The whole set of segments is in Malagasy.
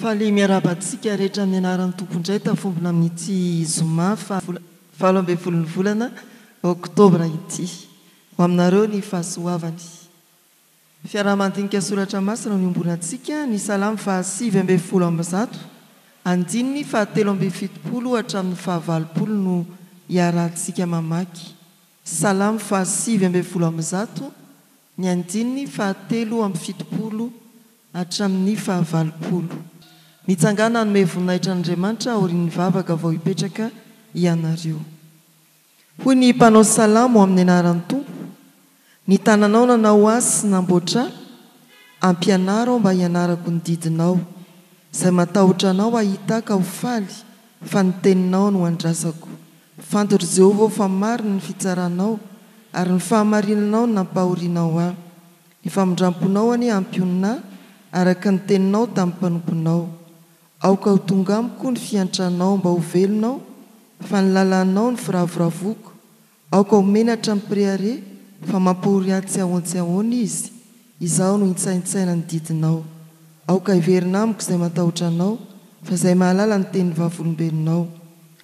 Faly miarabantsika rehetra amin'ny anaran'ny tompondray tafombona amin'ity zoma fa 17 volana oktobra ity ho aminareo ny fahasoavany. Fiarahamandinika soratra masina no iombonantsika ny salamo fa 8:10 andininy fa 3:70 hatramin'ny fa 20 no iarahantsika mamaky. Salamo fa 8:10 ny andininy fa 3:70 hatramin'ny fa 20. Mitsangana hanome voninahitra n'Andriamanitra aorian'ny vavaka vao hipetraka ianareo. Hoy ny mpanao salamo amin'ny anaran'ny Tompo: ny tananao nanao azy sy namboatra, ampianaro mba hianarako ny didinao. Izay matahotra anao ahitaka ho faly, fa ny teninao no andrasako. Fantotro Jehovah fa marina ny fitsaranao, ary ny fahamarinanao no nampahorinao ahy. Ny famindramponao any ampionina araka ny teninao tamin'ny mpanomponao. Aoka ho tonga amiko ny fiantranao mba ho velonao, fa ny lalanao ny firavoravoko. Aoka ho menatra ny priare, fa mampihory ahy tsy ahoan-tsy izy. Izaho no hitsaintsaina ny didinao. Aoka hiverina amiko izay matahotra anao, fa izay mahalala ny teny vavolombelonao.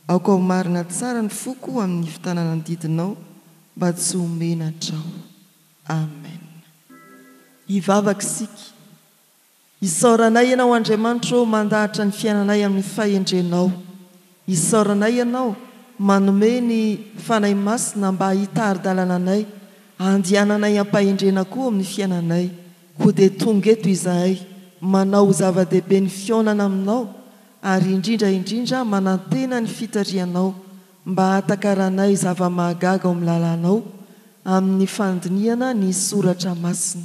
Aoka ho marina tsara ny foko amin'ny fitanana ny didinao, mba tsy ho menatra aho. Amen. Hivavaka isika. Isaoranay ianao Andriamanitra, mandahatra ny fiainanay amin'ny fahendrenao. Isaoranay ianao, manome ny fanahy masina mba hitari-dalananay, andiananay ampahendrena koa amin'ny fiainanay. Koa dia tonga eto izahay, manao zava-dehibe ny fionana aminao, ary indrindra manantena ny fitarianao, mba hatakaranay zava-mahagaga ao amin'ny lalanao, amin'ny fandiniana ny soratra masina.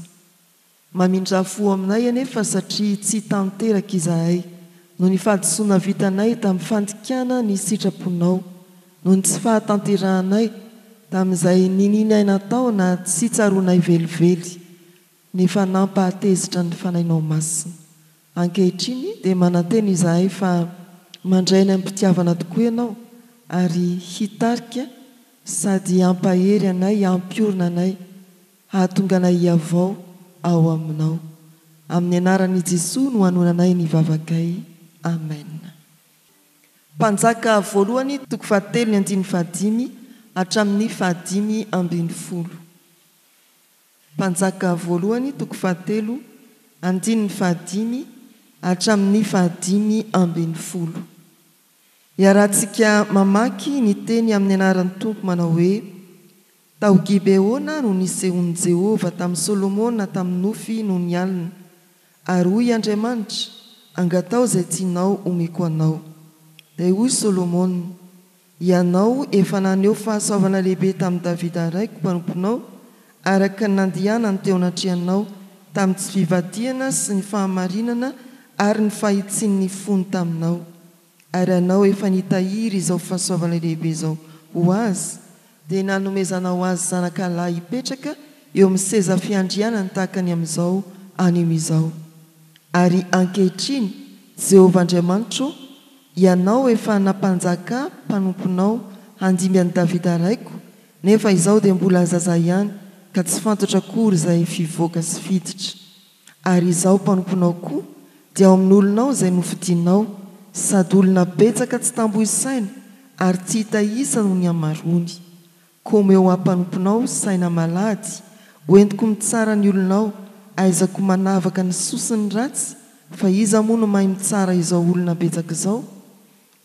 Mamindrafo aminay anefa satria tsy tanteraka izahay, no ny fahadisoana vitanay tamin'ny fandikana ny sitraponao, no ny tsy fahatanterahanay tamin'izay nininay natao na tsy tsaronay velively, nefa nampahatezitra ny fanainao masina. Ankehitriny dia manantena izahay fa mandraina amin'ny mpitiavana tokoa ianao, ary hitarika sady ampahery anay, ampiorina anay, hahatonga anay hiavao ao aminao. Amin'ny anaran'i Jesoa no hanonanay ny vavakay. Amen. Mpanjaka voalohany 7:5 hatramin'ny 5:10. Mpanjaka voalohany 7:5 hatramin'ny 5:10. Iarahantsika mamaky ny teny amin'ny anaran'ny Tompo manao hoe: tao Gibeona no nisehoan'i Jehovah tamin'ny Solomona tamin'ny nofy no ny alina. Ary hoy Andriamanitra: angatao izay tianao omeko anao. Dia hoy Solomona: ianao efa naneho fahasoavana lehibe tamin'ny Davida raiko mpanomponao, araka ny nandihanany teo anatrihanao tamin'ny tsy fivadihana sy ny fahamarinana ary ny fahitsin'ny fony taminao. Ary anao efa nitahiry izao fahasoavana lehibe izao ho azy, dia nanomezanao azy zanakalahy hipetraka eo amin'ny seza fiandrianany tahaka ny amin'izao any amin'izao. Ary ankehitriny, Jehovah Andriamanitra, ianao efa nampanjaka mpanomponao handimby an'i Davida raiko, nefa izao dia mbola zaza ihany, ka tsy fantatra akory izay fivoaka sy fiditra. Ary izao mpanomponao koa dia ao amin'ny olonao izay nofidinao, sady olona betsaka tsy tambohi-saina, ary tsy hita isa no ny amarony. Koa eo ampanomponao saina malady, hoentiko mitsara ny olonao, aizako manavaka ny sosiny ratsy, fa iza moa no mahay mitsara izao olona betsaka izao?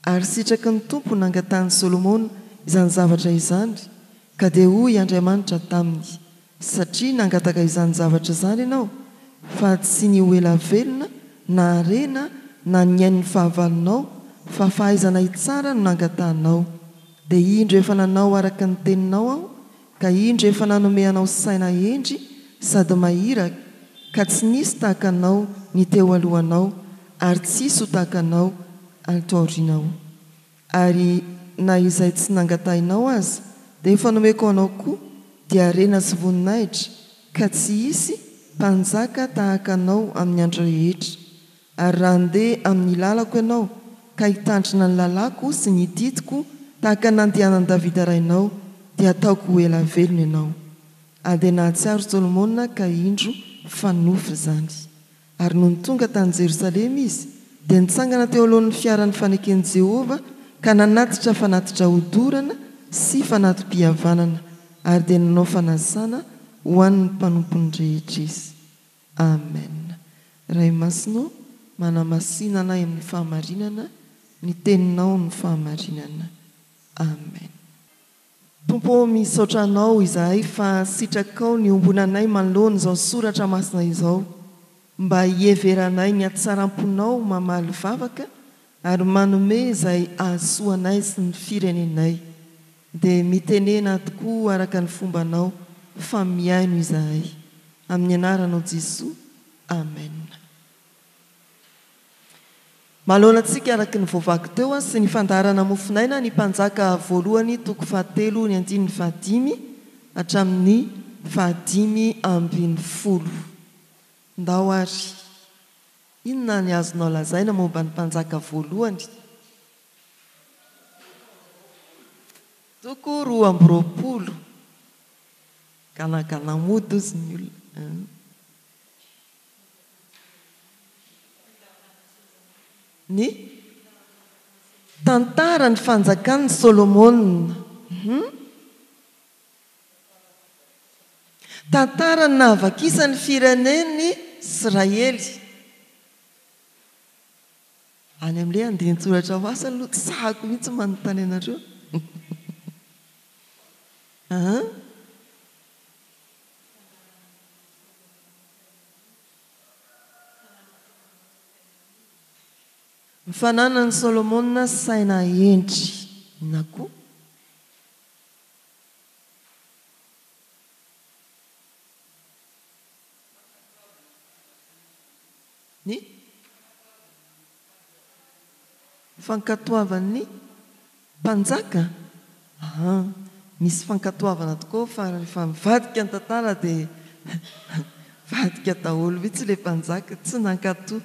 Ary sitraky ny Tompo nangatany Solomona izany zavatra izany, ka dia hoy Andriamanitra taminy: satria nangataka izany zavatra izany ianao, fa tsy ny ho ela velona na harena na ny ain'ny fahavalonao, fa fahaizana hitsara no nangatanao. Dia indro efa nanao araka ny teninao aho, ka indro efa nanome anao saina endry sady mahiraka, ka tsy nisy tahaka anao ny teo alohanao, ary tsisy ho tahaka anao ato aorianao. Ary na izay tsy nangatahinao aza, dia efa nomeko anao koa, dia harena sy voninahitra, ka tsy hisy mpanjaka tahaka anao amin'ny andro rehetra. Ary raha handeha amin'ny lalako ianao, ka hitandrina ny lalako sy ny didiko tahaka nandihanan'i Davida rainao, dia ataoko ho ela velona ianao. Andeha nahatsiaro Solomona ka indro fanofy izany. Ary no tonga tany Jerosalema izy, dia nitsangana teo alohan'ny fiaran'ny fanekeny Jehova ka nanatitra fanatitra hodorana sy fanatom-pihavanana ary dia nanao fanasana ho an'ny mpanompony rehetra izy. Amen. Ray masino manamasina anay amin'ny fahamarinana, ny teninao ny fahamarinana. Amen. Tompo misaotra anao izahay fa sitrakao ny ombonanay manoloana izao soratra masina izao mba hieveranay ny atsaram-ponao mamaly vavaka ary manome izay ahasoanay sy ny firenenay, dia mitenena tokoa araka ny fombanao fa miaino izahay amin'ny anaranao Jesoa. Amen. Maloanantsika araka ny voavaky teo sy ny fandaharana mofinaina ny mpanjaka voalohany toko 7 ny 5 hatramin'ny 5:10. Ndao ary inona ny azonao lazaina momba ny mpanjaka voalohany? Toko 2:20. Ganagana mody ozy ny olona. Ny tantara ny fanjakan'ny Solomona. Tantara ny nahavakisan'ny firenen'ny Israely. Any amin'ilay andian-tsoratra ho asa aloha tsahako mihitsy manontany anareo. Mifanana ny Solomona saina endry na koa ny fankatoavan'ny mpanjaka. Misy fankatoavana tokoa fa rehefa mivadika ny tantara dia vadika daholo mihitsy ilay mpanjaka, tsy nankatoa.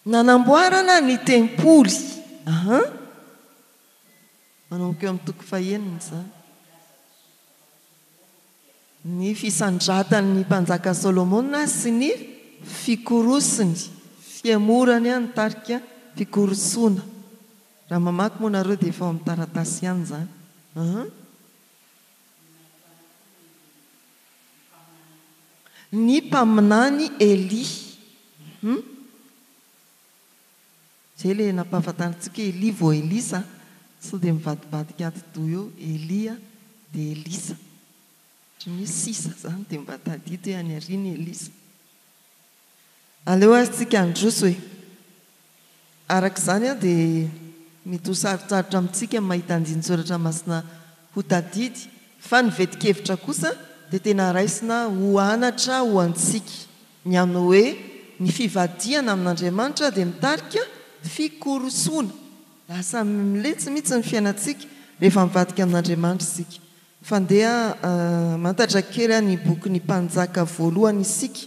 Nanamboarana ny tempoly. Manomboka eo amin'ny toko 9 zany. Ny fisandratan'ny mpanjaka Solomona sy ny fikorosiny, fiamorany any tarika fikorosoana. Raha mamaky moa nareo dia efa ao amin'ny taratasy ihany zany. Ny mpaminany Eli. Zay ilay nampahafantaritsika Eli vao Elisa, sao dia mivadibadika ato toy eo Elia dia Elisa. Misy sisa zany dia mba tadito hoe any ariany Elisa. Aleo atsika androso hoe araka izany dia mety ho sarotsarotra amintsika mahita andin-tsoratra masina ho tadidy, fa ny vetikevitra kosa dia tena raisina ho anatra ho antsika ny amin'ny hoe ny fivadiana amin'Andriamanitra dia mitarika fikorosoana. Lasa miletsy mihitsy ny fiainantsika rehefa mivadika amin'Andriamanitra isika. Fandeha mantatra kely ny boky ny mpanjaka voalohany isika.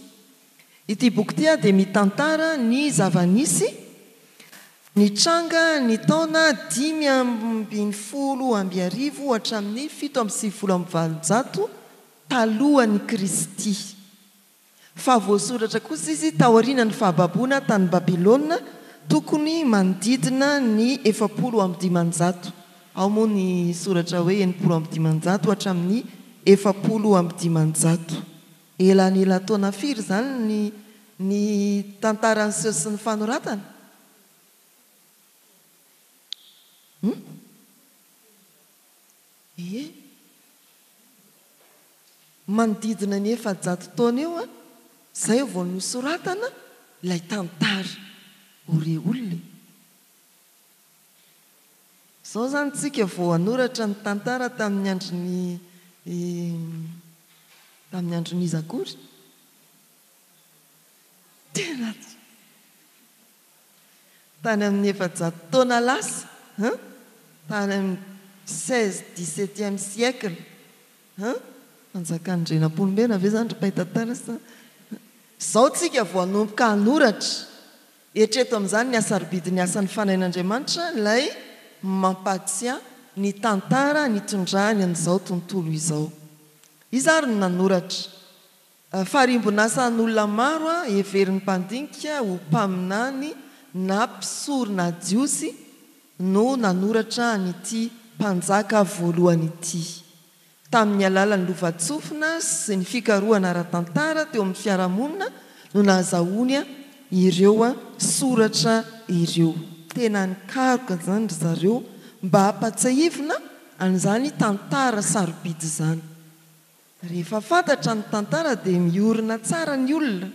Ity boky ity dia mitantara ny zava-nisy nitranga ny taona 520 hatramin'ny 720 talohan'ny Kristy. Fa voasoratra kosa izy taoriana ny fahababoana tany Babilôna, tokony manodidina ny 700. Ao moa ny soratra hoe 700 hatramin'ny 700. Ela taona firy zany ny tantarany seho sy ny fanoratana? Manodidina ny 700 taona eo zay vao nosoratana ilay tantara ore olona. Zao zany tsika vao anoratra ny tantara tamin'ny andron'ny Zakory. Tena tany amin'ny 700 taona lasa, tany amin'ny 16-17e siècle. Manjakan'ny Renampolimbena ve zany ry tantara sa? Zao tsika vao anomboka anoratra. Eritreto amin'izany ny asarobidiny asan'ny fanahin'Andriamanitra ilay mampatsiahy ny tantara nitondrany an'izao tontolo izao. Izy ary no nanoratra faharimbonasan'olona maro a everin'ny mpandinika ho mpaminany na mpisorona jiosy no nanoratra anyity mpanjaka voalohany ity tamin'ny alalan'ny lovatsofina sy ny fikarohana ara-tantara teo amin'ny fiarahamonina no nahazahoany ireo soratra ireo tena nikaroka zany ry zareo mba hampatsahivina an'izany tantara sarobidy zany rehefa fantatra ny tantara dia miorina tsara ny olona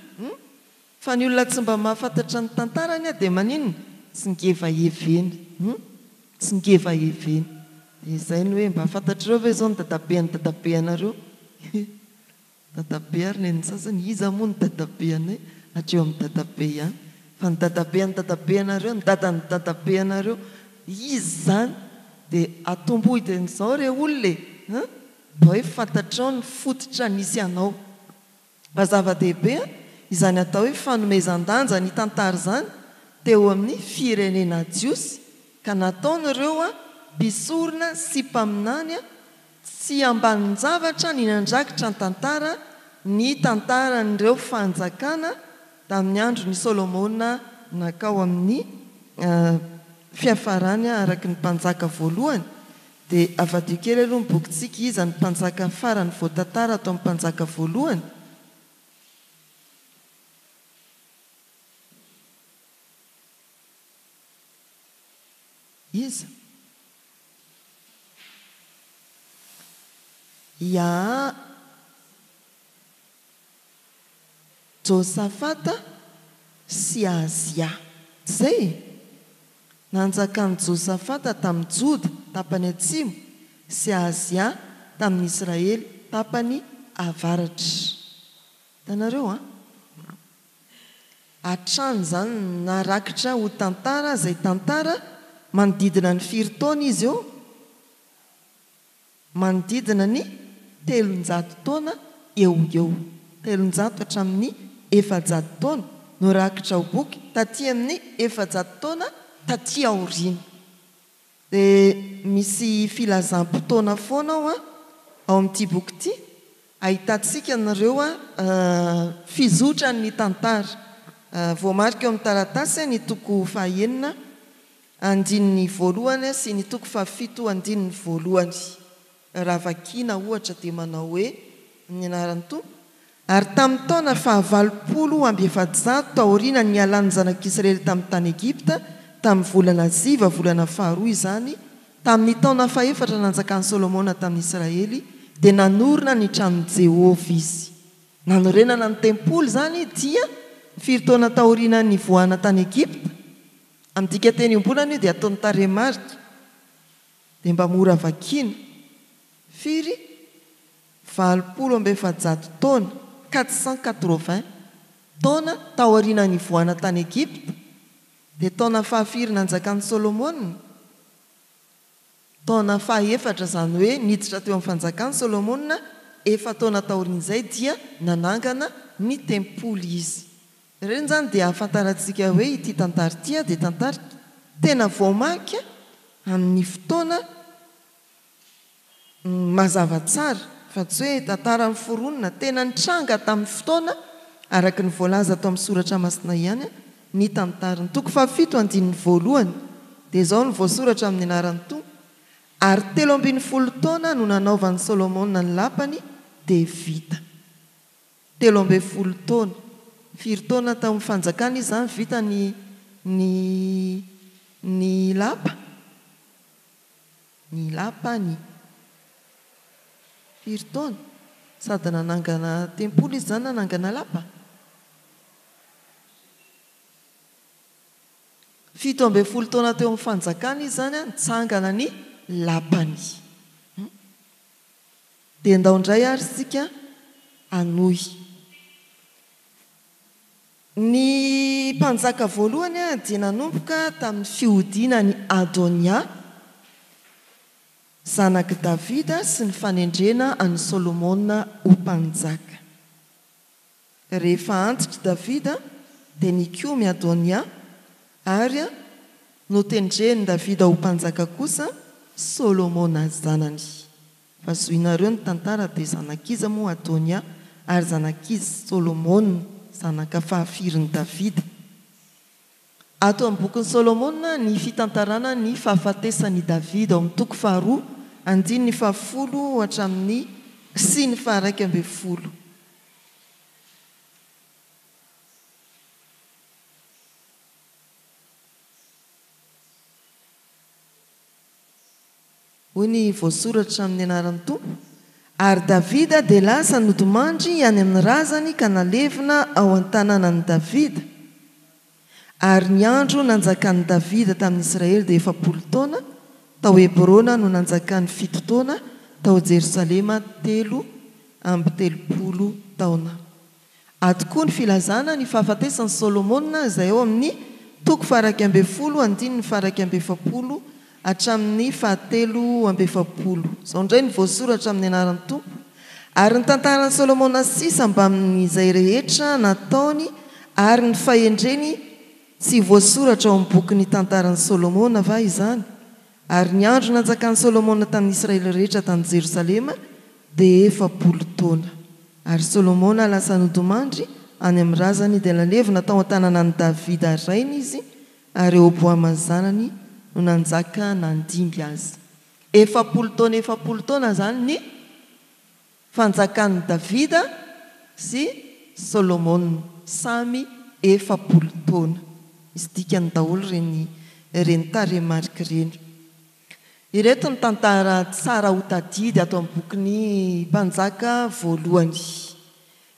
fa ny olona tsy mba mahafantatra ny tantarany dia maninona tsy ngeva eveny tsy ngeva eveny izay ny hoe mba fantatrareo ve zao ny dadabeany dadabeanareo dadabe ary ny sasany iza moa ny dadabeanay hatreo amin'ny dadabe ihany fa ny dadabeany dadabeanareo ny dadany dadabeanareo izy zany dia atombohiden'izao re olona mba hoe fantatrao ny fototra nisy anao fa zava-dehibe izany atao hoe fanomezan-danja ny tantara zany teo amin'ny firenena jiosy ka nataon'ireo mpisorona sy mpaminany tsy ambanin'ny zavatra ny nandrakitra ny tantara n'ireo fanjakana tamin'ny andro ny Solomona nakao amin'ny fiafarany araka ny mpanjaka voalohany dia avadio kely aloha ny bokintsika iza ny mpanjaka farany voatantara atao amin'ny mpanjaka voalohany iza Josafata sy Azia zay nanjakan'ny Josafata tamin'ny Joda tapany atsimo sy Azia tamin'ny Israely tapany avaratra tanareo hatrany zany narakitra ho tantara zay tantara manodidina ny 4 taona izy eo manodidina ny 300 taona eo 300 hatramin'ny 400 taona no rakitra ho boky taty amin'ny 400 taona taty aoriana dia misy filazam-potoana foana ao amin'ity boky ity ahitantsika nareo fizotra ny tantara voamarika eo amin'ny taratasy ny toko 9 andininy voalohany sy ny toko 7 andininy voalohany raha vakiana ohatra dia manao hoe ny anaran'ny tompo ary tamin'ny taona 700 taoriana ny alan'ny zanak'Israely tamin'ny tany Egipta tamin'ny volana ziva volana faharoa izany tamin'ny taona 4 nanjakan'i Solomona tamin'ny Israely dia nanorina ny tranon'i Jehovah izy nanorenana ny tempoly zany dia 4 taona taoriana ny voana tany Egipta amin'ny dika teny ombonana io dia ataon'ny taremarika dia mba mora vakiana 700 taona 480 taona taoriana ny voana tany Egipta dia taona 4 nanjakan'i Solomona taona 4 zany hoe niditra teo amin'ny fanjakany Solomona 4 taona taorian'izay dia nanangana ny tempoly izy ireny zany dia ahafantarantsika hoe ity tantara ity dia tantara tena voamaky amin'ny fotoana mazava tsara fa tsy hoe tantara amin'ny foronina tena nitranga tamin'ny fotoana araka ny voalaza atao amin'ny soratra masina ihany ny tantarany toko 7 andininy voalohany dia izao ny voasoratra amin'ny anaran'ny tompo ary 70 taona no nanaovan'ny Solomona ny lapany dia vita 70 taona 4 taona tao amin'ny fanjakana izy zany vita ny lapany 4 taona sady nanangana tempoly izy zany nanangana lapa 70 taona teo amin'ny fanjakana izy zany nitsangana ny lapany dia ndao indray ary sika anohy ny mpanjaka voalohany dia nanomboka tamin'ny fihodinany Adonia zanaky Davida sy ny fanendrena an'i Solomona ho mpanjaka rehefa antitra Davida dia nikomy Adonia ary notendreny Davida ho mpanjaka kosa Solomona zanany fa zoinareo ny tantara dia zanakiza moa Adonia ary zanakizy Solomona zanaka fahafiriny Davida. Ato amin'ny bokin'ny Solomona ny fitantarana ny fahafatesany Davida ao amin'ny toko faharoa andiny ny fahafolo hatramin'ny sy ny faharaiky ambin'ny folo. Hoy ny voasoratra amin'ny anaran'ny Tompo: ary Davida dia lasa nodomandry any amin'ny razany ka nalevina ao an-tanànan'i Davida. Ary ny andro nanjakan'i Davida tamin'ny Israely dia 7 taona, tao Hebrona no nanjakany 7 taona, tao Jerosalema 13 taona. Ato koa ny filazana ny fahafatesan'i Solomona izay ao amin'ny toko faharaiky ambin'ny folo andiny ny faharaiky ambin'ny efapolo hatramin'ny 770. Izao indray ny voasoratra amin'ny anaran'ny Tompo. Ary ny tantaran'i Solomona sisa mba amin'izay rehetra nataony ary ny fahendreny tsy voasoratra ao amin'ny bokin'ny tantaran'i Solomona va izany. Ary ny andro nanjakan'i Solomona tamin'ny Israely rehetra tany Jerosalema dia 7 taona. Ary Solomona lasa nodomandry any amin'ny razany dia nalevina tao an-tanànan'i Davida rainy izy, ary Rehoboama zanany no nanjaka nandimby azy. 7 taona zany ny fanjakan'i Davida sy Solomona, samy 7 taona. Izy dikany daholo reny taremarika ireny. Ireto ny tantara tsara ho tadidy ato amin'ny bokin'ny mpanjaka voalohany.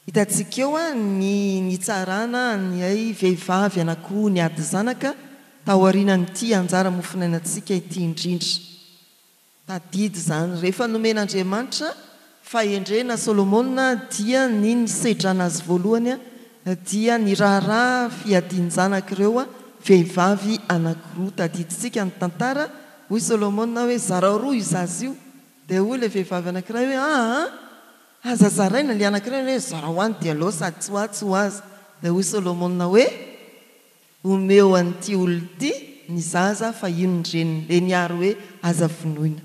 Hitantsika eo ny tsarana ny ay vehivavy anankiroa ny ady zanaka tao aorianan'ity anjara mofinainantsika ity indrindra. Tadidy zany rehefa nomen'Andriamanitra fahendrena Solomona dia ny sedrana azy voalohany dia ny raharaha fiadin-janaka ireo vehivavy anankiroa. Tadiditsika ny tantara. Hoy Solomona hoe zarao roa izazy io. Dia hoy ilay vehivavy anankiray hoe aza zaraina ilay anankiray hoe zarao any dia aloha sady tsy hoatsy ho azy. Dia hoy Solomona hoe omeo an'ity olo ity ny zaza fa ino ndreny le niary hoe aza vonoina.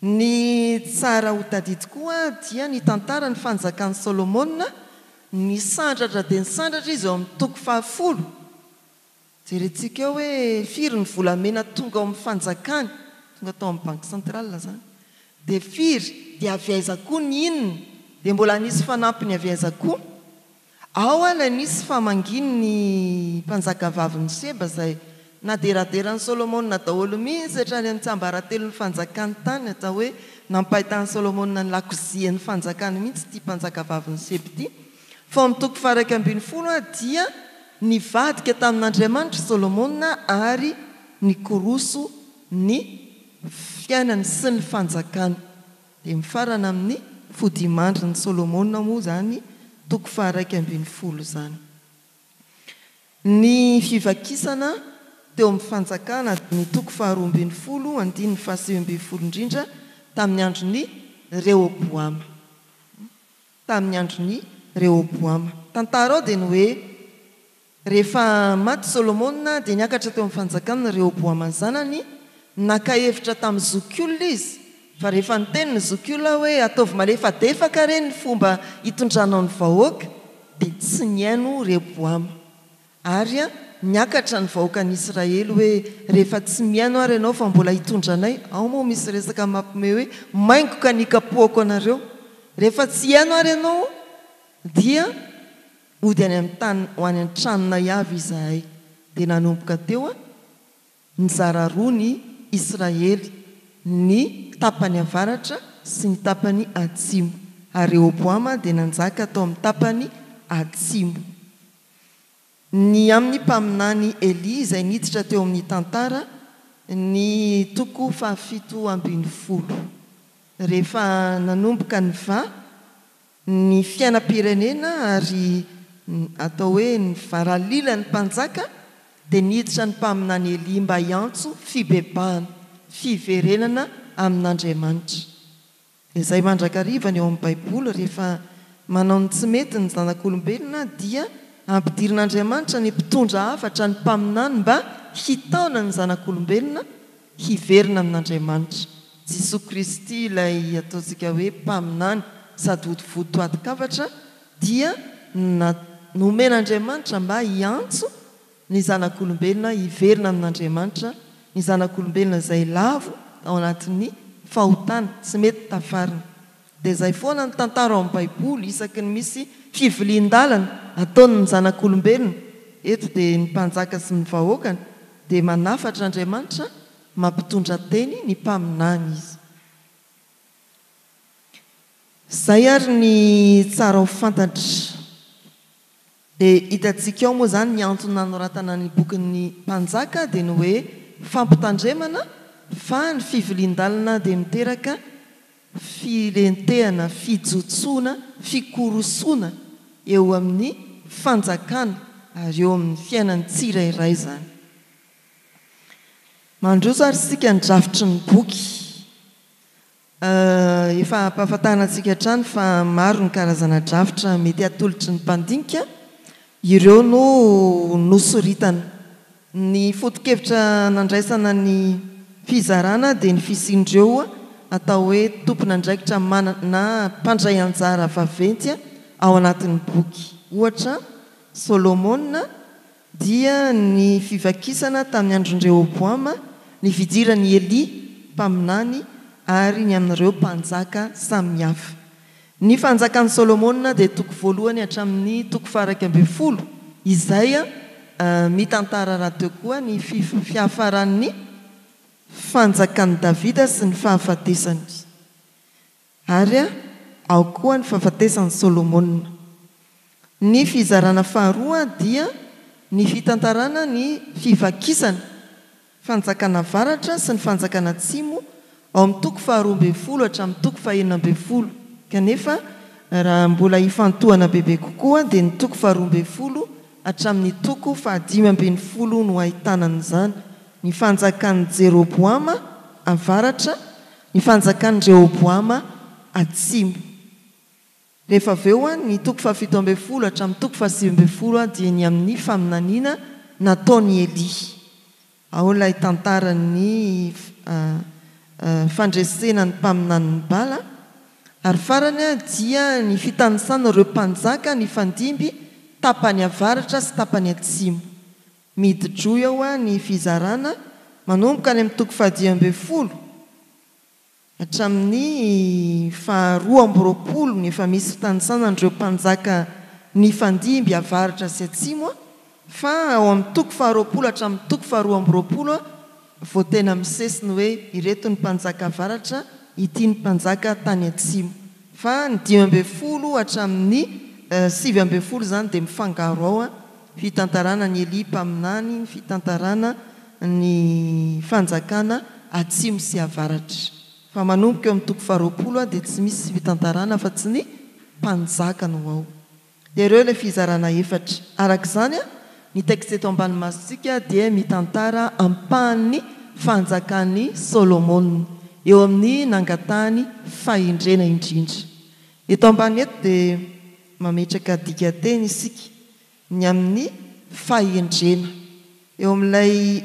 Ny tsara ho tadidy koa dia ny tantara ny fanjakan'i Solomona, ny sandratra dia ny sandratra izy ao amin'ny toko 10. Jerentsika eo hoe firy ny volamena tonga ao amin'ny fanjakany, tonga tao amin'ny banky sentrale zany. Dia firy dia avy aiza koa ny inony, dia mbola nisy fanampiny avy aiza koa. Ao ilay nisy famanginy ny mpanjaka vavin'ny Seba izay naderaderan'i Solomona daholo mihitsy hatrany amin'ny tsiambaratelo ny fanjakany tany, atao hoe nampahitany Solomona ny lakozian'ny fanjakany mihitsy ity mpanjaka vavin'ny Seba ity. Fa amin'ny toko faharaiky ambin'ny folo dia nivadika tamin'Andriamanitra Solomona ary nikoroso ny fiainany sy ny fanjakany. Dia mifarana amin'ny fodimandrin'i Solomona moa zany toko faharaiky ambin'ny folo zany. Ny fivakisana teo amin'ny fanjakana ny toko faharoa ambin'ny folo andiny ny fahasivy ambin'ny folo indrindra tamin'ny andron'ny Rehoboama. Tamin'ny andron'ny Rehoboama. Tantara ao dia ny hoe rehefa maty Solomona dia niakatra teo amin'ny fanjakana Rehoboama zanany, naka-hevitra tamin'ny zokiolona izy. Fa rehefa niteny ny zokiolona hoe ataovy malefadefaka reny ny fomba hitondranao ny vahoaka, dia tsy niaino Rehoboama. Ary niakatra ny vahoakan'Israely hoe rehefa tsy miaino ary ianao fa mbola hitondranay, ao moa misy resaka mampime hoe maingoka ny kapohako anareo. Rehefa tsy iano ary ianao dia ody any amin'ny tany ho any an-tranonay avy izahay. Dia nanomboka teo nizara roa ny Israely, ny tapany avaratra sy ny tapany atsimo. Ary Rehoboama dia nanjaka tao amin'ny tapany atsimo. Ny amin'ny mpaminany Eli izay niditra teo amin'ny tantara ny toko 7 rehefa nanomboka ny ny fiainam-pirenena ary atao hoe ny varalila ny mpanjaka, dia niditra ny mpaminany Eli mba hiantso fibebahana, fiverenana amin'Andriamanitra. Izay mandrakarivany eo amin'ny Baiboly rehefa manao ny tsy mety ny zanak'olombelona dia ampidirin'Andriamanitra ny mpitondra hafatra ny mpaminany mba hitaona ny zanak'olombelona hiverina amin'Andriamanitra. Jesosy Kristy ilay ataontsika hoe mpaminany sady votoatin-kafatra dia nomen'Andriamanitra mba hiantso ny zanak'olombelona hiverina amin'Andriamanitra, ny zanak'olombelona izay lavo ao anatin'ny fahotana tsy mety tafarina. Dia izay foana ny tantara ao amin'ny Baiboly, isaky ny misy fivilian-dalana ataony ny zanak'olombelona. Eto dia ny mpanjaka sy ny vahoakany dia manafatra Andriamanitra mampitondra teny ny mpaminany izy. Zay ary ny tsara ho fantatra. Dia hitantsika ao moa zany ny antony nanoratana ny bokin'ny mpanjaka dia ny hoe fampitandremana fa ny fivilian-dalana dia miteraka filentehana, fijotsoana, fikorosoana eo amin'ny fanjakana ary eo amin'ny fiainan'ny tsirairay zany. Mandroso ary sika ny drafitry ny boky. Efa ampahafantarina antsika hatrany fa maro ny karazana drafitra mety atolotry ny mpandinika, ireo no nosoritana. Ny foto-kevitra nandraisana ny fizarana dia ny fisindreo atao hoe tompon'andraikitra na mpandray anjara vaventy ao anatin'ny boky. Ohatra Solomona dia ny fivakisana tamin'ny andron'ny Rehoboama, ny fidiran'ny Eli mpaminany ary ny amin'ireo mpanjaka samihafa. Ny fanjakan'ny Solomona dia toko voalohany hatramin'ny toko faha 12, izay mitantara raha teo koa ny fiafaran'ny fanjakan'i Davida sy ny fahafatesany. Ary ao koa ny fahafatesan'ny Solomona. Ny fizarana faharoa dia ny fitantarana ny fivakisana, fanjakana varatra sy ny fanjakana atsimo ao amin'ny toko faha 12 hatramin'ny toko faha 19. Kanefa raha mbola hifantohana bebe kokoa dia ny toko faha 12 hatramin'ny toko faha 15 no ahitana an'izany. Ny fanjakan'ny Jeroboama avaratra, ny fanjakan'ny Rehoboama atsimo. Rehefa avy eo ny toko faha 17 hatramin'ny toko faha 18 dia ny amin'ny faminaniana nataony Eli. Ao ilay tantarany fandresenany mpaminan'ny bala. Ary farany dia ny fitanisana ireo mpanjaka ny fandimby tapany avaratra sy tapany atsimo. Mididroy ao ny fizarana manomboka any amin'ny toko faha 12 hatramin'ny faha 20 ny efa misy fitanisana an'ireo mpanjaka ny fandimby avaratra sy atsimo, fa ao amin'ny toko faha 20 hatramin'ny toko faha 20 vao tena misesiny hoe ireto ny mpanjaka avaratra, ity ny mpanjaka tany atsimo. Fa ny 12 hatramin'ny 17 zany dia mifangaro ao fitantarana ny Eli mpaminany, ny fitantarana ny fanjakana atsimo sy avaratra. Fa manomboka eo amin'ny toko faha 20 dia tsy misy fitantarana fa tsy ny mpanjaka no ao. Dia ireo ilay fizarana efatra. Arak'izany ny teksta eto ambany masitsika dia mitantara ampahan'ny fanjakan'ny Solomona eo amin'ny nangatahany fahendrena indrindra. Eto ambany eto dia mametraka dika teny isika ny amin'ny fahendrena eo amin'ilay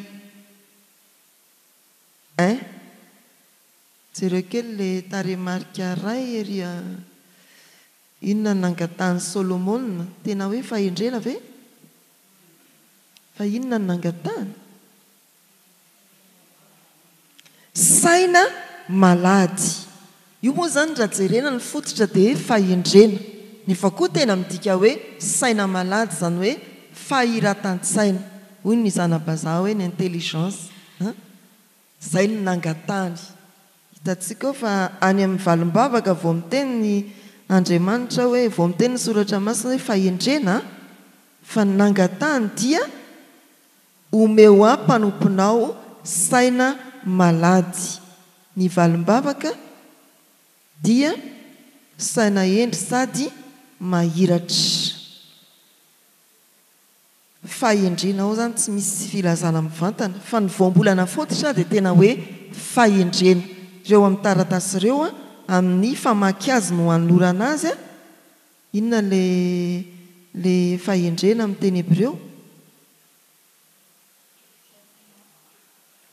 jereo kely le taremarika ray ery inona nangatahany Solomona, tena hoe fahendrena ve? Fa inona nangatahany? Saina malady. Io moa zany raha jerena ny fototra dia fahendrena. Nefa koa tena midika hoe saina malady, zany hoe fahiratan-tsaina. Hoy ny zana-bazaha hoe ny intelligence. Zay ny nangatahany. Hitantsika ao fa any amin'ny valim-bavaka vao miteny ny Andriamanitra hoe vao miteny ny soratra masina hoe fahendrena, fa ny nangatahany dia omeo mpanomponao saina malady. Ny valim-bavaka dia saina endry sady mahiratra. Fahendrena ao zany tsy misy filazana mivantana, fa ny voambolana fototra dia tena hoe fahendrena. Ireo amin'ny taratasy ireo amin'ny famaky azy no hanorana azy. Inona le fahendrena amin'ny teny Hebreo?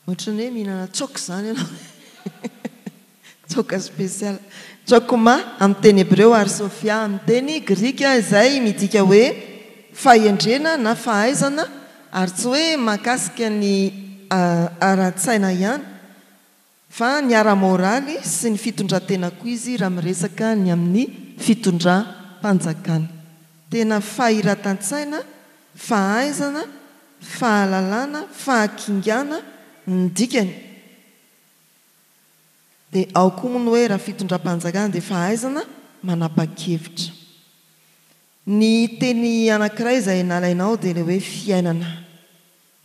Ohatran'ny hoe mihinana tsoka zany ianao. toka spesialy tsakoma amin'ny teny hebreo ary sofia amin'ny teny grika izay midika hoe fahendrena na fahaizana ary tsy hoe mahakasika ny ara-tsaina ihany fa ny ara-moraly sy ny fitondran-tenako izy raha miresaka ny amin'ny fitondram-panjakana. Tena fahiratan-tsaina, fahaizana, fahalalana, fahakingana ny dikany. Dia ao koa moa ny hoe raha fitondram-panjakana dia fahaizana manapa-kevitra. Ny teny anankiray izay nalainao dia ilay hoe fiainana.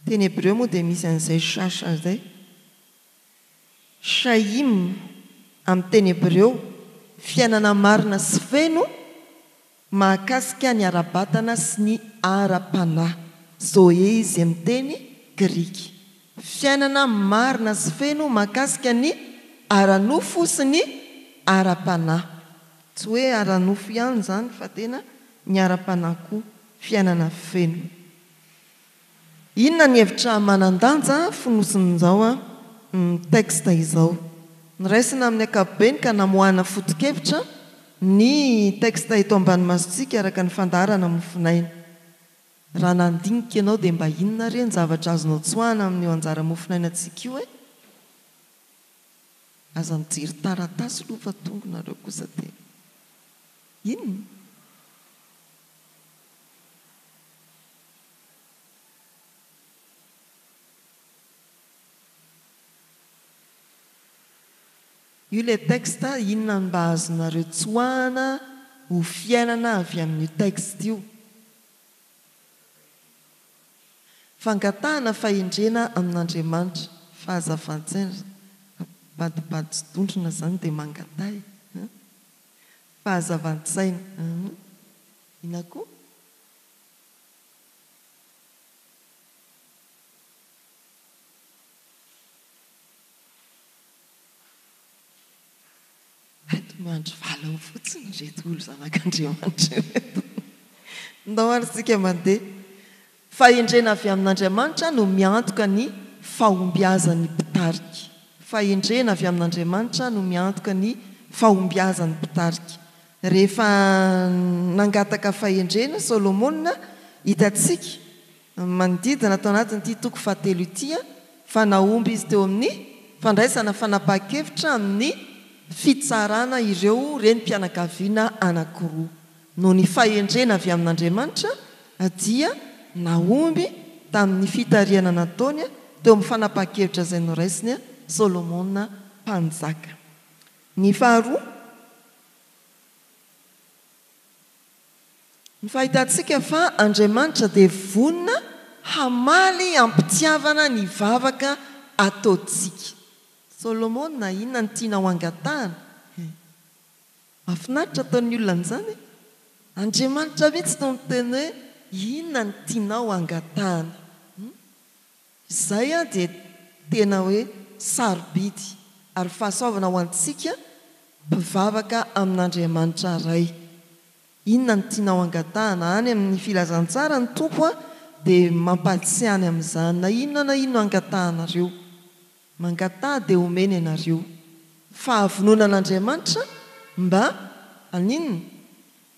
Teny hebreo moa dia misy an'izay shasha izay. Shaim amin'ny teny hebreo fiainana marina sy feno mahakasika ny ara-batana sy ny ara-panahy. Zoe izy amin'ny teny grika. Fiainana marina sy feno mahakasika ny ara-nofo sy ny ara-panahy. Tsy hoe ara-nofo ihany izany fa tena ny ara-panahy koa fiainana feno. Inona ny hevitra manan-danja fonosin'izao texte izao? Niraisina amin'ny ankapobeny ka namoahana foto-kevitra ny texte eto ambany masontsika araka ny fandaharana mofinaina. Raha nandinika ianao dia mba inona re ny zavatra azonao tsoahana amin'ny eo anjara mofinainantsika io e? Aza mijery taratasy aloha fa tonga nareo kosa dia inona? Io ilay texte inona mba azonareo tsoahana ho fiainana avy amin'io texte io? Fangatahana fahendrena amin'Andriamanitra, fahazavan-tsaina, badibady sy dondrina izany dia mangatahy. Fahazavan-tsaina. Ina koa? Mandro valao fotsiny reto olo zanak'Andriamanitra reto. Ndao arysika mandeha. Fahendrena avy amin'Andriamanitra no miantoka ny fahombiazan'ny mpitarika. Fahendrena avy amin'Andriamanitra no miantoka ny fahombiazan'ny mpitarika. Rehefa nangataka fahendrena Solomona, hitantsika manodidina tao anatin'ity toko fahatelo ity fa nahomby izy teo amin'ny fandraisana fanapa-kevitra amin'ny fitsarana ireo renim-pianakaviana anankiroa. No ny fahendrena avy amin'Andriamanitra dia nahomby tamin'ny fitariana nataony teo amin'ny fanapa-kevitra izay noraisiny Solomona mpanjaka. Ny faharoa, ny fahitantsika fa Andriamanitra dia vonona hamaly ampitiavana ny vavaka ataontsika. Solomona inona ny tianao angatahana? Mahafinaritra ataon'ny olona an'izany. Andriamanitra mihitsy no miteny hoe inona ny tianao angatahana? Izay dia tena hoe sarobidy ary fahasoavana ho antsika mpivavaka amin'Andriamanitra iray. Inona ny tianao angatahana? Any amin'ny filazantsara ny tompo dia mampatsiany amin'izany. Na inona angatahanareo? Mangataha dia omeny ianareo. Fahavononan'Andriamanitra mba aninona?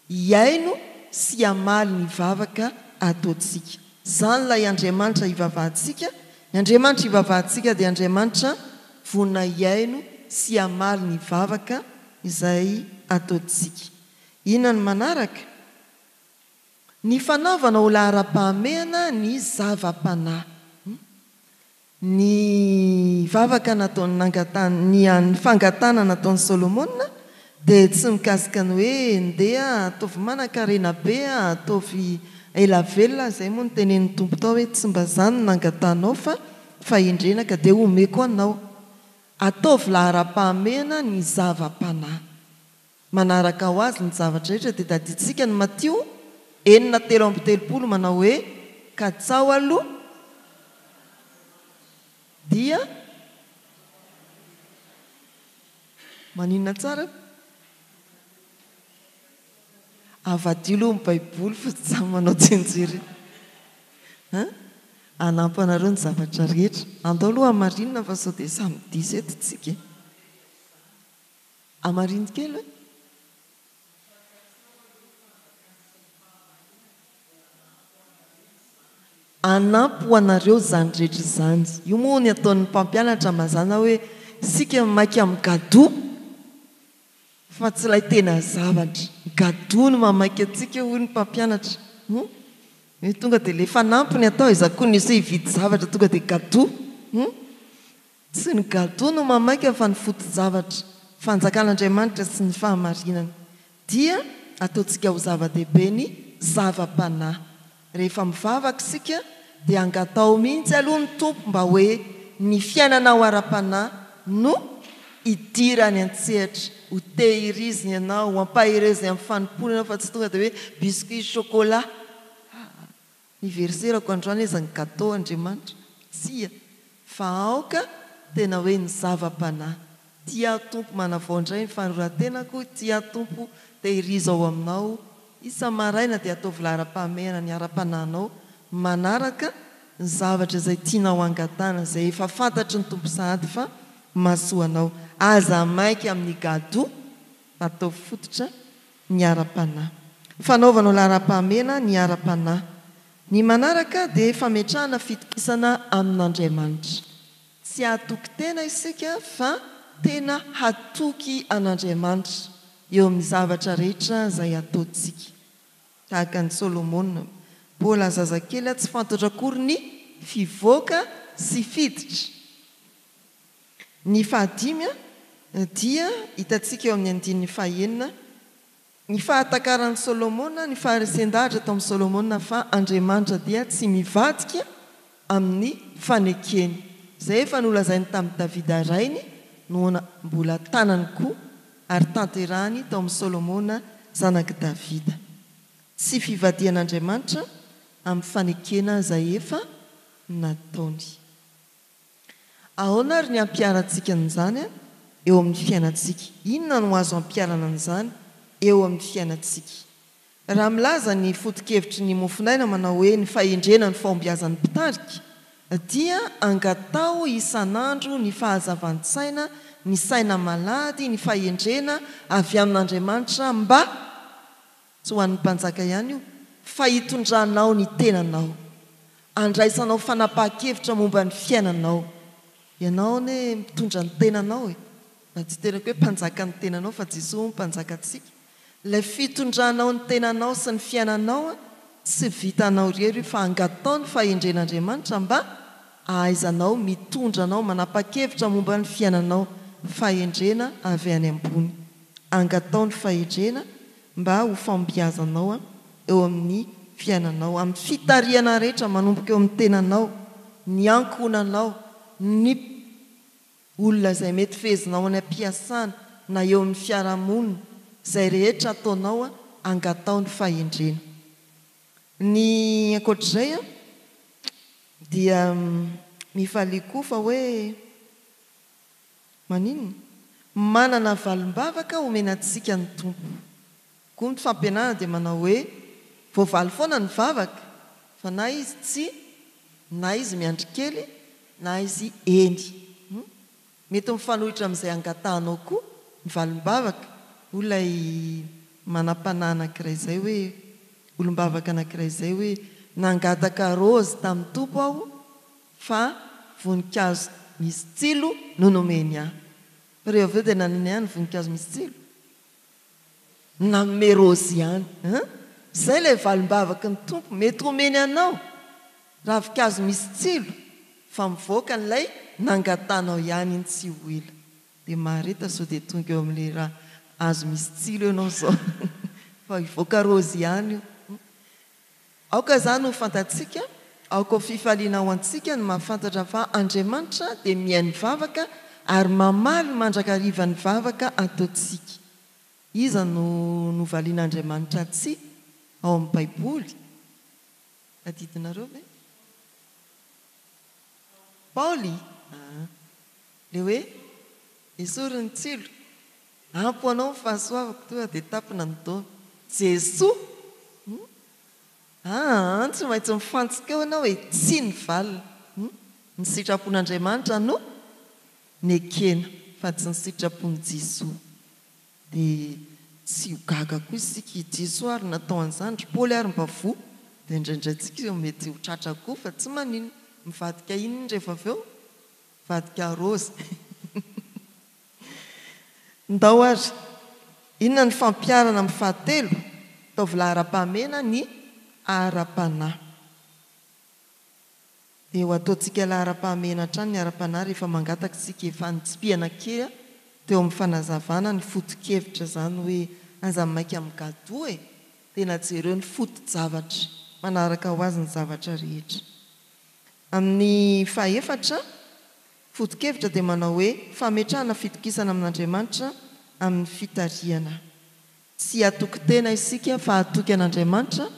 Hiaino sy hamaly ny vavaka ataontsika. Izany ilay Andriamanitra hivavahantsika. Ny Andriamanitra hivavahantsika dia Andriamanitra vonona hiaino sy hamaly ny vavaka izay ataontsika. Inona ny manaraka? Ny fanaovana ho lahara-pahamehana ny zava-panahy. Ny vavaka nataony ny fangatana nataon'ny Solomona dia tsy mikasika ny hoe ndeha ataovy manan-karena be, ataovy ela velona, izay moa ny tenen'ny tompo tao hoe tsy mba izany nangatanao fa fahendrena ka dia omeko anao. Ataovy lahara-pahamehana ny zava-panahy. Manaraka ho azy ny zavatra rehetra dia taditsika ny Matio 4:30 manao hoe katsao aloha dia maninona tsara? Avadio aloha ny Baiboly fa tsy samy manao tsenjery. Anampanareo ny zavatra rehetra. Andao aloha hamarinina fa sao dia samy diso eto tsika. amariny kely hoe anampy ho anareo zany rehetra zany. Io moa ny ataon'ny mpampianatra mazana hoe sika maiky amin'ny gado fa tsy ilay tena zavatra. Gado no mamaiky atsika hoy ny mpampianatra. Hoe tonga dia le fanampiny atao izakoa ny hoe hividy zavatra tonga dia gado. Tsy ny gado no mamaiky fa ny foto-javatra. Fanjakan'Andriamanitra sy ny fahamarinana dia ataontsika ho zava-dehibe ny zava-panahy. Rehefa mivavaka isika dia angatao mihitsy aloha ny tompo mba hoe ny fiainanao ara-panahy no idirany an-tsehatra, ho tehiriziny ianao, ho ampahereziny amin'ny fanompona ianao fa tsy tonga dia hoe biscuit chocolat. Ny verserako androany izy ny gâteau Andriamanitra tsia fa aoka tena hoe ny zava-panahy. Tia tompo manavao indray ny fanorantenako, tia tompo tehiriza ao aminao. Isa-maraina dia atao vilaram-pahamehana ny ara-panahinao manaraka ny zavatra izay tianao angatana, izay efa fantatry ny tompo sahady fa mahasoanao. Aza maiky amin'ny gado atao fototra ny ara-panahy. Fanaovanao lara-pahamehana ny ara-panahy. Ny manaraka dia fametrahana fitokisana amin'Andriamanitra. Tsy hatoky tena isika fa tena hatoky an'Andriamanitra eo amin'ny zavatra rehetra izay ataontsika. Tahaka ny Solomona, mbola zazakely tsy fantatra akory ny fivoaka sy fiditra. Ny fahadimy dia hitantsika eo amin'ny andininy fahaenina ny fahatakaran'ny Solomona, ny faharesen-dahatra tao amin'ny Solomona fa Andriamanitra dia tsy mivadika amin'ny fanekeny. Izay efa nolazainy tamin'ny Davida rainy no mbola tanany koa ary tanterahany tao amin'ny Solomona zanaky Davida. Tsy fivadian'Andriamanitra amin'ny fanekena izay efa nataony. Ahoana ary ny ampiarantsika n'izany eo amin'ny fiainantsika? Inona no azo ampiarana n'izany eo amin'ny fiainantsika? Raha milaza ny foto-kevitry ny mofinaina manao hoe ny fahendrena ny fahombiazan'ny mpitarika dia angatao isan'andro ny fahazavan-tsaina, ny saina malady, ny fahendrena avy amin'Andriamanitra mba tsy ho an'ny mpanjaka ihany io fa hitondranao ny tenanao, andraisanao fanapahan-kevitra momba ny fiainanao. Ianao ne mitondra ny tenanao fa tsy teraka hoe mpanjaka ny tenanao fa Jesosy mpanjaka antsika. Ilay fitondranao ny tenanao sy ny fiainanao tsy vitanao rery fa angatao ny fahendren'Andriamanitra mba ahaizanao mitondranao manapa-kevitra momba ny fiainanao, fahendrena avy any ambony. Angatao ny fahendrena mba ho fambiazanao eo amin'ny fiainanao, amin'ny fitariana rehetra manomboka eo amin'ny tenanao, ny ankonanao, ny olona izay mety fezinao any am-piasana na eo amin'ny fiarahamonina, izay rehetra ataonao angatao ny fahendrena. Ny ankoatr'izay dia mifalia koa fa hoe maninona? Manana valim-bavaka omenantsika ny tompo. Koa ny fampianarana dia manao hoe voavaly foana ny vavaka fa na izy tsy, na izy miandry kely, na izy eny. Mety mifanohitra amin'izay angatahanao koa ny valim-bavaka. Olay manam-panahy anankiray izay hoe olom-bavaka anankiray izay hoe nangataka raozy tamin'ny tompo aho fa voninkazo misy tsilo no nomeny ahy. Reo avy eo dia nanome ahy ny voninkazo misy tsilo, nanome raozy ihany. Izay ilay valim-bavaka ny tompo, mety homeny anao ravin-kazo misy tsilo fa mivoaka n'ilay nangatanao ihany iny tsy ho ela. Dia mareta sao dia tonga eo amin'ilay raha azo misy tsilo ianao zao fa hivoaka raozy ihany io. Aoka izany ho fantatsika, aoka ho fifaliana ao antsika ny mahafantatra fa Andriamanitra dia mihainy vavaka ary mamaly mandrakariva ny vavaka ataontsika. Iza no novalian'Andriamanitra tsy ao amin'ny Baiboly? Adidinareo ve? Paoly? Le hoe esory ny tsilo, ampo anao ny fahasoavako tonga dia tapina ny taona. Jesosy? Tsy maintsy mifantsika eo ianao hoe tsy ny valina. Ny sitrapon'Andriamanitra no nekena fa tsy ny sitrapon'i Jesosy. dia tsy ho gaga koa isika ijeso ary natao an'izany Paoly ary mba vo dia indraindrayntsika mety ho tratra koa fa tsy manino mivadika inony rehefa avy eo vadika rozy ndao ary inona ny fampiarana amin'ny fahatelo tovolahy ara-pahamena ny ara-panahy dia ho ataontsika ilay ara-pahamena hatrany ny ara-panahy rehefa mangataka isika efa nitsipihana kely teo amin'ny fanazavana ny foto-kevitra izany hoe aza maika amin'ny gado e tena jereo ny foto-javatra manaraka ho azy ny zavatra rehetra amin'ny fahaefatra foto-kevitra dia manao hoe fametrahana fitokisana amin'Andriamanitra amin'ny fitariana tsy atoky tena isika fa atoky an'Andriamanitra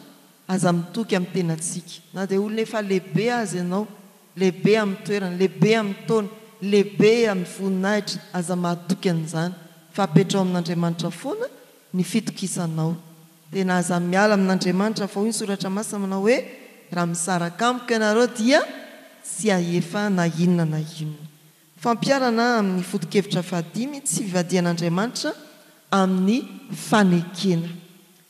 aza mitoky amin'ny tenantsika na dia olona efa lehibe azy ianao lehibe amin'ny toerana lehibe amin'ny taona lehibe amin'ny voninahitra aza mahatoky an'izany fa apetrao amin'Andriamanitra foana ny fitokisanao tena aza miala amin'Andriamanitra fa hoy ny soratra masina manao hoe raha misaraka amiko ianareo dia tsy ahefa na inona na inona fampiarana amin'ny foto-kevitra fahadimy tsy fivadian'Andriamanitra amin'ny fanekena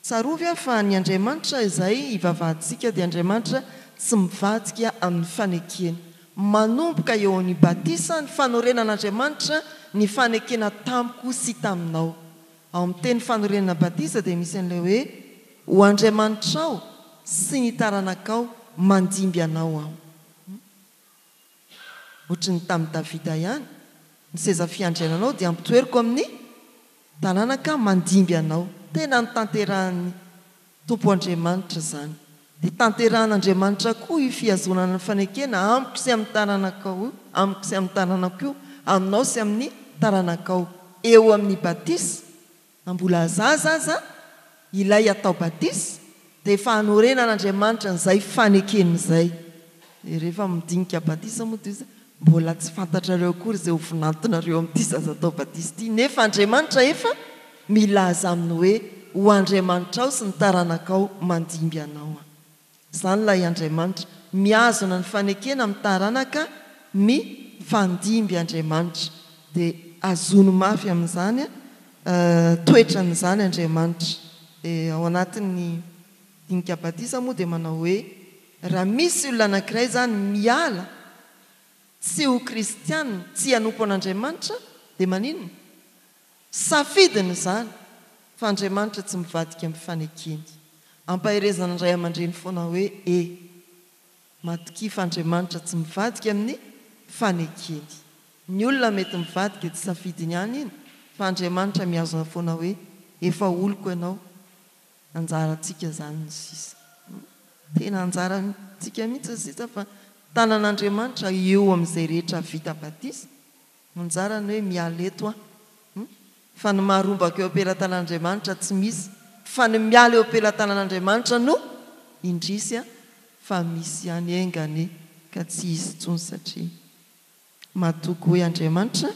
tsarovy a fa ny Andriamanitra izay ivavahaditsika dia Andriamanitra tsy mivadika amin'ny fanekena manomboka eo amin'ny batisa ny fanorenan'Andriamanitra ny fanekena tamiko sy taminao ao amin'ny teny fanorenana batisa dia misy an'ilay hoe ho Andriamanitra ao sy ny taranakao mandimby anao aho ohatra ny tamin'ny Davida ihany ny seza fiandriananao dia ampitoeriko amin'ny taranaka mandimby anao tena ny tanterahan'ny tompo Andriamanitra izany dia tanterahan'Andriamanitra koa io fihazonana ny fanekena amiko sy amin'ny taranakao amiko sy amin'ny taranakao aminao sy amin'ny taranakao eo amin'ny batisa mbola zaza aza ilay atao batisa dia efa hanorenan'Andriamanitra n'izay fanekena izay dia rehefa midinika batisa moa dia mbola tsy fantatrareo akory izay ho vinantonareo amin'ity zaza atao batisa ity nefa Andriamanitra efa milaza aminy hoe ho Andriamanitra ao sy ny taranakao mandimby anao izany ilay Andriamanitra miazona ny fanekena amin'ny taranaka mifandimby Andriamanitra dia azono mafy amin'izany toetra n'izany Andriamanitra dia ao anatin'ny dinika batisa moa dia manao hoe raha misy olona anankiray izany miala tsy ho kristianina tsy hanompo an'Andriamanitra dia maninona safidiny izany fa Andriamanitra tsy mivadika amin'ny fanekeny ampahirezana indray aman-dreny foana hoe matokia fa Andriamanitra tsy mivadika amin'ny fanekeny ny olona mety mivadika tsy safidiny ihany iny fa Andriamanitra miazona foana hoe efa oloko ianao anjarantsika izany ny sisa tena anjarantsika mihitsy sisa fa tanan'Andriamanitra eo amin'izay rehetra vita batisa anjarany hoe miala eto fa ny maharombaka eo ampelantanan'Andriamanitra tsy misy fa ny miala eo ampelantanan'Andriamanitra no indrisy fa misy ihany aingane ka tsy izy tsony satria matoky hoe Andriamanitra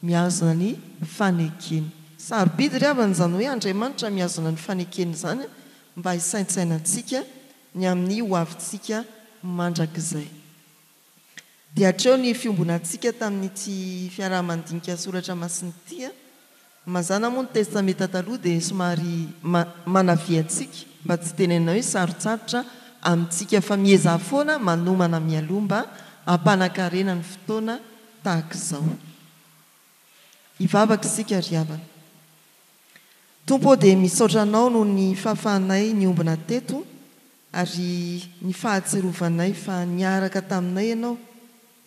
miazona ny fanekeny sarobidy ry avana izany hoe Andriamanitra miazona ny fanekeny izany mba hisaintsainantsika ny amin'ny ho avintsika mandrakizay dia hatreo ny fiombonantsika tamin'ity fiarahamandinika soratra masina ity mazana moa ny testamenta taloha dia somary manaviantsika mba tsy tenenina hoe sarotsarotra amintsika fa mieza foana manomana mialomba hampanakarena ny fotoana tahaka izao hivavaka isika ry havana tompo dia misaotra anao no ny fahafahanay ny ombina teto ary ny fahatsiarovanay fa niaraka taminay ianao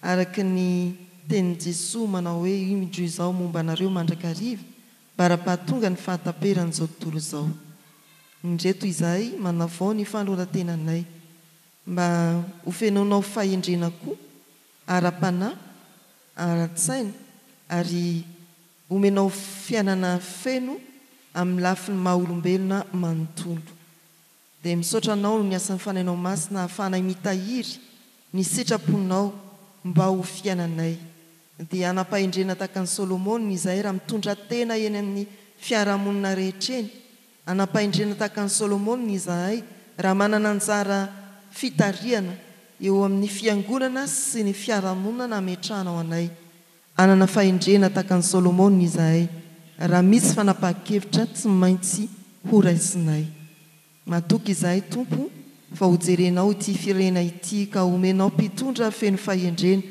araka ny tenin'i Jesoa manao hoe io midro izao momba anareo mandrakariva bara-pahatonga ny fahataperan'izao tontolo izao indreto izahay manavao ny fanorantenanay mba ho fenonao fahendrena koa ara-panahy ara-tsaina ary omenao fiainana feno amin'ny lafiny maha-olombelona manontolo dia misaotra anao no ny asan'ny fanainao masina hahafahanay mitahiry ny sitraponao mba ho fiainanay dia anampahendrena tahaka ny Solomona izahay raha mitondra tena eny amin'ny fiarahamonina rehetra eny anampahendrena tahaka ny Solomona izahay raha manana anjara fitariana eo amin'ny fiangonana sy ny fiarahamonina nametrahanao anay anana fahendrena tahaka ny Solomona izahay raha misy fanapa-kevitra tsy maintsy ho raisinay. Matoky izahay tompo fa hojerenao ity firena ity ka omenao mpitondra feno fahendrena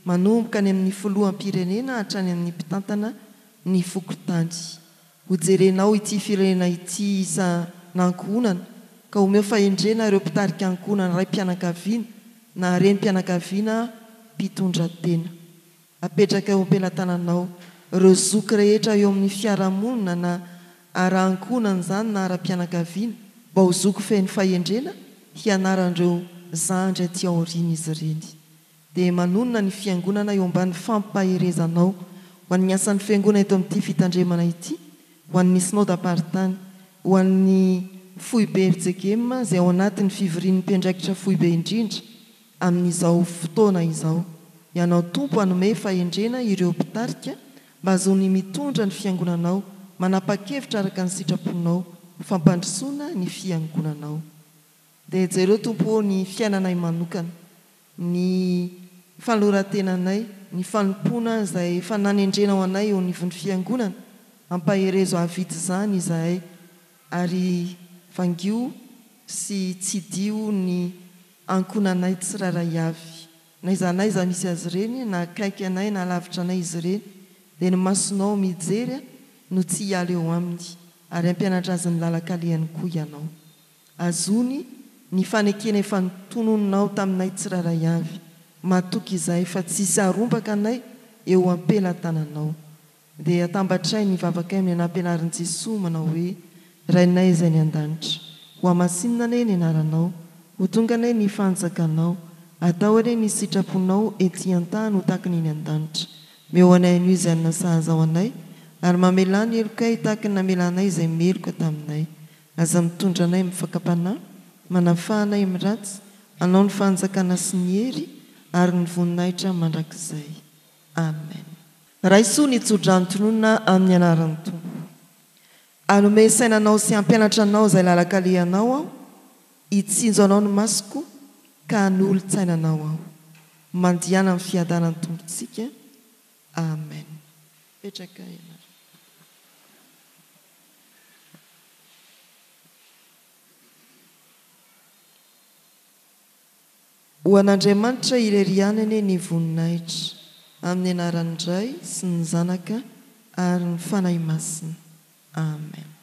manomboka ny amin'ny filoham-pirenena hatrany amin'ny mpitantana ny fokotany. Hojerenao ity firena ity isa nankohonana ka omeo fahendrena ireo mpitarika ankohonana ray mpianakaviana na reny mpianakaviana mpitondra tena. Apetraka eo am-pelatananao ireo zoky rehetra eo amin'ny fiarahamonina na ara-ankohonana izany na ara-pianakaviana mba ho zoky feno fahendrena hianaran'ireo zandry aty aoriana izy ireny. Dia manonona ny fiangonana eo ambany fampaherezanao ho an'ny asan'ny fiangonana eto amin'ity fitandremana ity, ho an'ny synodam-paritany, ho an'ny foibe RJGM izay ao anatin'ny fivorian'ny mpiandraikitra foibe indrindra amin'izao fotoana izao. Ianao tompo hanome fahendrena ireo mpitarika mba azony mitondra ny fiangonanao, manapa-kevitra araka ny sitraponao, fampandrosoana ny fiangonanao. Dia jereo tompo ny fiainanay manokana, ny fanoratenanay, ny fanompoana izay fananendrena ao anay eo anivon'ny fiangonana, ampaherezo avity izany izahay ary vangio sy tsidio ny ankonanay tsiraray avy. Na izanaiza misy azy ireny na akaiky anay na lavitra anay izy ireny, dia ny masonao mijery no tsy hiala eo aminy ary ampianatra azy ny lalakaliany koa ianao. Azony ny fanekena efa nitonononao taminay tsiraray avy, matoky izahay fa tsisy harombaka anay eo am-pelatananao. Dia atambatray ny vavaka amin'ny anam-pianarin'i Jesosy manao hoe: Rainay izay ny an-danitra, ho amasinina anay ny anaranao, ho tonga anay ny fanjakanao, atao anay ny sitraponao ety an-tany ho tahaka ny an-danitra. Meo anay anio izay nasahaza ao anay, ary mamelany elokay tahaka ny namelanay izay meloka taminay. Aza mitondra anay mifakapanahy, manafahanay miratsy, anao ny fanjakana sy ny hery ary ny voninahitra mandrakizay. Amen. Raisoa ny tsodranotonona amin'ny anaran'ny Tompo. Anome sainanao sy ampianatra anao izay lalakalehanao aho, hitsinjo anao ny masoko ka hanolo-tsainanao aho. Mandiana amin'ny fiadanan'ny tompontsika. Amen. Petraka ianareo. Ho an'Andriamanitra irerianany ny voninahitra, amin'ny anaran'ny Ray sy ny Zanaka ary ny fanahy masina. Amen.